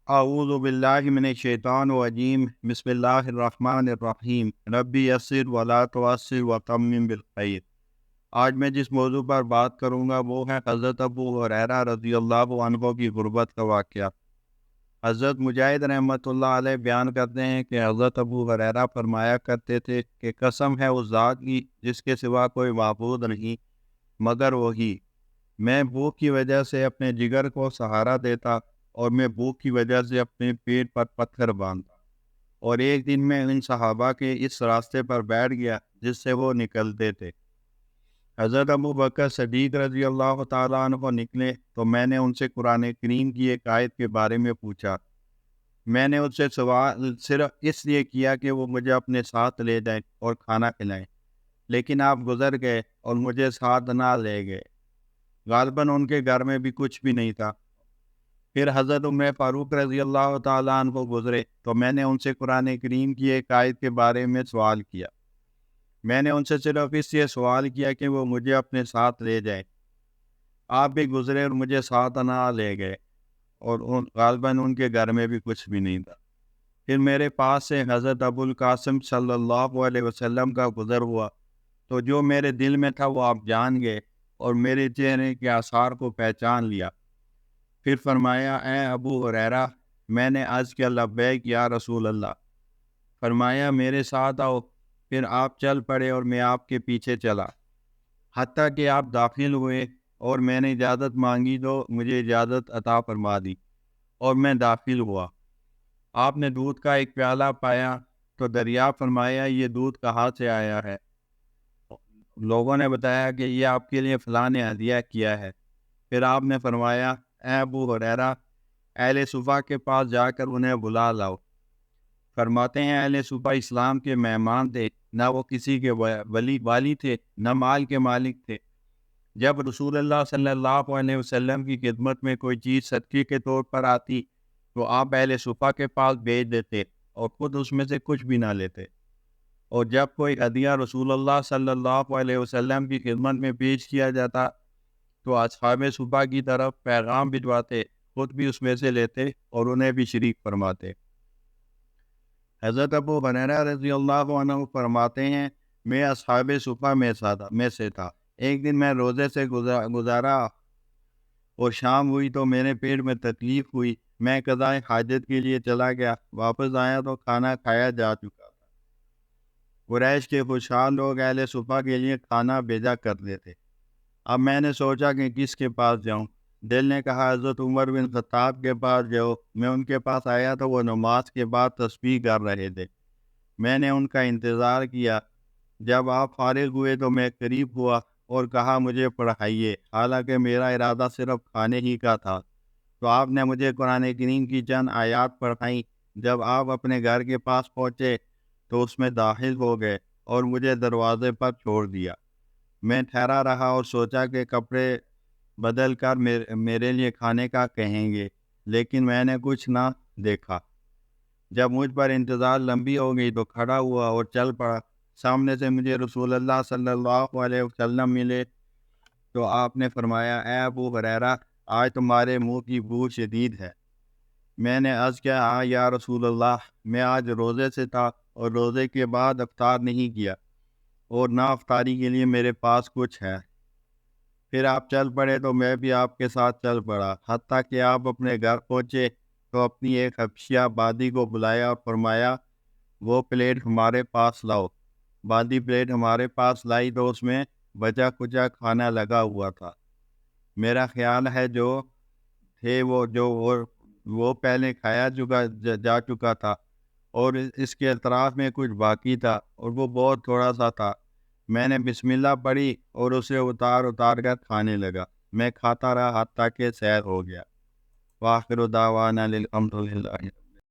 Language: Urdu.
اعوذ باللہ من الشیطان الرجیم بسم اللہ الرحمن الرحیم ربی یسر ولا تعسر وتمم بالخیر۔ آج میں جس موضوع پر بات کروں گا وہ ہے حضرت ابو ہریرہ رضی اللہ عنہ کی غربت کا واقعہ۔ حضرت مجاہد رحمۃ اللہ علیہ بیان کرتے ہیں کہ حضرت ابو ہریرہ فرمایا کرتے تھے کہ قسم ہے اس ذات کی جس کے سوا کوئی معبود نہیں مگر وہی، میں بھوک کی وجہ سے اپنے جگر کو سہارا دیتا اور میں بھوک کی وجہ سے اپنے پیٹ پر پتھر باندھتا، اور ایک دن میں ان صحابہ کے اس راستے پر بیٹھ گیا جس سے وہ نکلتے تھے۔ حضرت ابو بکر صدیق رضی اللہ تعالیٰ عنہ نکلے تو میں نے ان سے قرآن کریم کی ایک آیت کے بارے میں پوچھا۔ میں نے ان سے سوال صرف اس لیے کیا کہ وہ مجھے اپنے ساتھ لے جائیں اور کھانا کھلائیں، لیکن آپ گزر گئے اور مجھے ساتھ نہ لے گئے۔ غالباً ان کے گھر میں بھی کچھ بھی نہیں تھا۔ پھر حضرت عمر فاروق رضی اللہ تعالیٰ عنہ گزرے تو میں نے ان سے قرآن کریم کی ایک آیت کے بارے میں سوال کیا۔ میں نے ان سے صرف اس لیے سوال کیا کہ وہ مجھے اپنے ساتھ لے جائیں۔ آپ بھی گزرے اور مجھے ساتھ نہ لے گئے، اور غالباً ان کے گھر میں بھی کچھ بھی نہیں تھا۔ پھر میرے پاس سے حضرت ابو القاسم صلی اللہ علیہ وسلم کا گزر ہوا تو جو میرے دل میں تھا وہ آپ جان گئے اور میرے چہرے کے آثار کو پہچان لیا۔ پھر فرمایا، اے ابو ہریرہ، میں نے عرض کیا لبیک یا رسول اللہ۔ فرمایا میرے ساتھ آؤ۔ پھر آپ چل پڑے اور میں آپ کے پیچھے چلا، حتیٰ کہ آپ داخل ہوئے اور میں نے اجازت مانگی تو مجھے اجازت عطا فرما دی اور میں داخل ہوا۔ آپ نے دودھ کا ایک پیالہ پایا تو دریافت فرمایا یہ دودھ کہاں سے آیا ہے؟ لوگوں نے بتایا کہ یہ آپ کے لیے فلاں نے ہدیہ کیا ہے۔ پھر آپ نے فرمایا، اے ابو ہریرہ، اہل صفا کے پاس جا کر انہیں بلا لاؤ۔ فرماتے ہیں اہل صفا اسلام کے مہمان تھے، نہ وہ کسی کے والی تھے نہ مال کے مالک تھے۔ جب رسول اللہ صلی اللہ علیہ وسلم کی خدمت میں کوئی چیز صدقے کے طور پر آتی تو آپ اہل صفا کے پاس بھیج دیتے اور خود اس میں سے کچھ بھی نہ لیتے، اور جب کوئی ہدیہ رسول اللہ صلی اللہ علیہ وسلم کی خدمت میں پیش کیا جاتا تو اصحاب صفا کی طرف پیغام بھجواتے، خود بھی اس میں سے لیتے اور انہیں بھی شریک فرماتے۔ حضرت ابو ہریرہ رضی اللہ عنہ فرماتے ہیں میں اصحاب صفا میں سے تھا۔ ایک دن میں روزے سے گزارا اور شام ہوئی تو میرے پیٹ میں تکلیف ہوئی۔ میں قضائے حاجت کے لیے چلا گیا، واپس آیا تو کھانا کھایا جا چکا تھا۔ قریش کے خوشحال لوگ اہل صفا کے لیے کھانا بھیجا کرتے تھے۔ اب میں نے سوچا کہ کس کے پاس جاؤں۔ دل نے کہا حضرت عمر بن خطاب کے پاس جاؤ۔ میں ان کے پاس آیا تو وہ نماز کے بعد تسبیح کر رہے تھے۔ میں نے ان کا انتظار کیا۔ جب آپ فارغ ہوئے تو میں قریب ہوا اور کہا مجھے پڑھائیے، حالانکہ میرا ارادہ صرف کھانے ہی کا تھا۔ تو آپ نے مجھے قرآن کریم کی چند آیات پڑھائیں۔ جب آپ اپنے گھر کے پاس پہنچے تو اس میں داخل ہو گئے اور مجھے دروازے پر چھوڑ دیا۔ میں ٹھہرا رہا اور سوچا کہ کپڑے بدل کر میرے لیے کھانے کا کہیں گے، لیکن میں نے کچھ نہ دیکھا۔ جب مجھ پر انتظار لمبی ہو گئی تو کھڑا ہوا اور چل پڑا۔ سامنے سے مجھے رسول اللہ صلی اللہ علیہ وسلم ملے تو آپ نے فرمایا، اے ابو ہریرہ، آج تمہارے منہ کی بو شدید ہے۔ میں نے عرض کیا، ہاں یا رسول اللہ، میں آج روزے سے تھا اور روزے کے بعد افطار نہیں کیا، اور نہ افطاری کے لیے میرے پاس کچھ ہے۔ پھر آپ چل پڑے تو میں بھی آپ کے ساتھ چل پڑا، حتیٰ کہ آپ اپنے گھر پہنچے تو اپنی ایک حبشیہ بادی کو بلایا اور فرمایا وہ پلیٹ ہمارے پاس لاؤ۔ بادی پلیٹ ہمارے پاس لائی تو اس میں بچا کچا کھانا لگا ہوا تھا۔ میرا خیال ہے جو تھے وہ پہلے کھایا جا چکا تھا، اور اس کے اطراف میں کچھ باقی تھا اور وہ بہت تھوڑا سا تھا۔ میں نے بسم اللہ پڑھی اور اسے اتار کر کھانے لگا۔ میں کھاتا رہا حتیٰ کہ سیر ہو گیا۔ وآخر دعوانا الحمد للہ۔